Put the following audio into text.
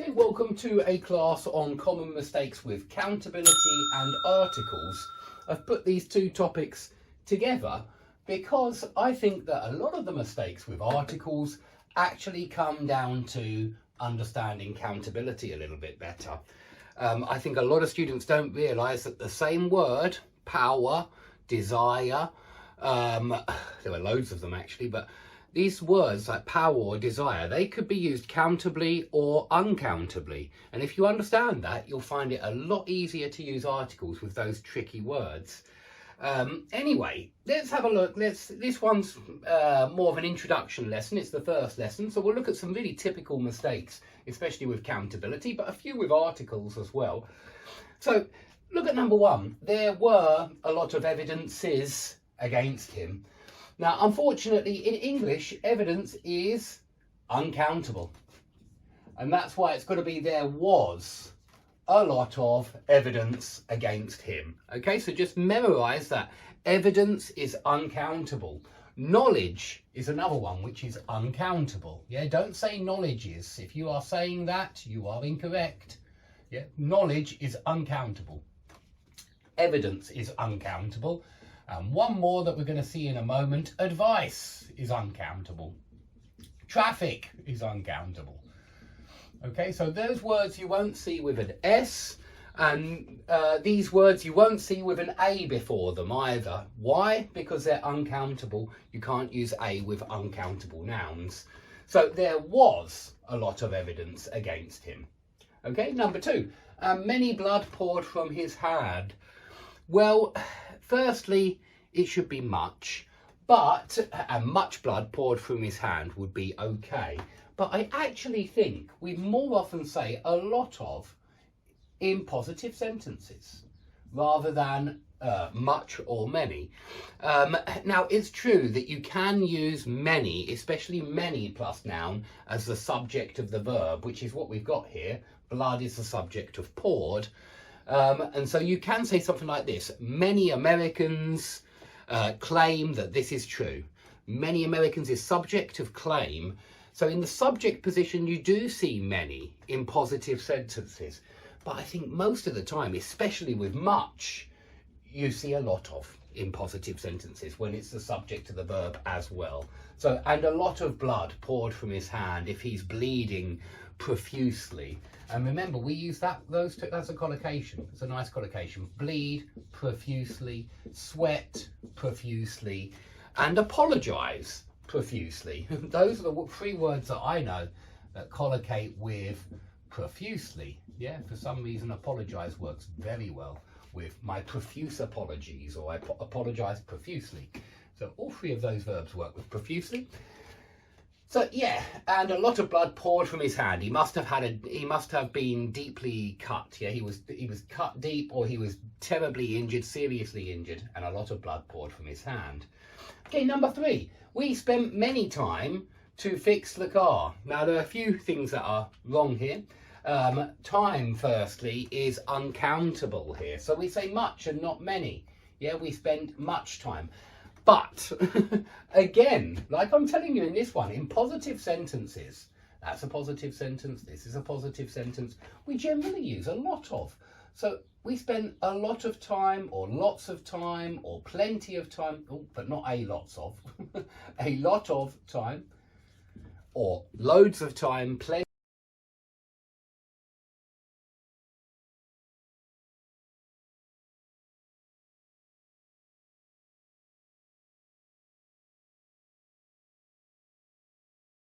Okay, welcome to a class on common mistakes with countability and articles. I've put these two topics together because I think that a lot of the mistakes with articles actually come down to understanding countability a little bit better. I think a lot of students don't realise that the same word, power, desire, there were loads of them actually, but these words like power or desire, they could be used countably or uncountably. And if you understand that, you'll find it a lot easier to use articles with those tricky words. Anyway, let's have a look. This one's more of an introduction lesson. It's the first lesson. So we'll look at some really typical mistakes, especially with countability, but a few with articles as well. So look at number one. There were a lot of evidences against him. Now, unfortunately, in English, evidence is uncountable. And that's why it's got to be there was a lot of evidence against him. Okay, so just memorize that. Evidence is uncountable. Knowledge is another one which is uncountable. Yeah, don't say knowledge is. If you are saying that, you are incorrect. Yeah, knowledge is uncountable. Evidence is uncountable. And one more that we're going to see in a moment, advice is uncountable. Traffic is uncountable. Okay, so those words you won't see with an S, and these words you won't see with an A before them either. Why? Because they're uncountable. You can't use A with uncountable nouns. So there was a lot of evidence against him. Okay, number two, many blood poured from his hand. Well, firstly, it should be much, but much blood poured from his hand would be okay. But I actually think we more often say a lot of in positive sentences rather than much or many. Now, it's true that you can use many, especially many plus noun, as the subject of the verb, which is what we've got here. Blood is the subject of poured. And so you can say something like this. Many Americans claim that this is true. Many Americans is subject of claim. So in the subject position, you do see many in positive sentences. But I think most of the time, especially with much, you see a lot of in positive sentences when it's the subject of the verb as well. So, and a lot of blood poured from his hand if he's bleeding profusely. And remember, we use those two, that's a collocation. It's a nice collocation. Bleed profusely, sweat profusely, and apologise profusely. Those are the three words that I know that collocate with profusely. Yeah, for some reason, apologise works very well with my profuse apologies, or I apologise profusely. So all three of those verbs work with profusely. So yeah, and a lot of blood poured from his hand. He must have been deeply cut. Yeah, he was cut deep, or he was terribly injured, seriously injured, and a lot of blood poured from his hand. Okay, number three, we spent many time to fix the car. Now there are a few things that are wrong here. Time, firstly, is uncountable here. So we say much and not many. Yeah, we spend much time. But again, like I'm telling you in this one, in positive sentences, that's a positive sentence, this is a positive sentence, we generally use a lot of. So we spend a lot of time, or lots of time, or plenty of time, but not a lots of, a lot of time, or loads of time, plenty.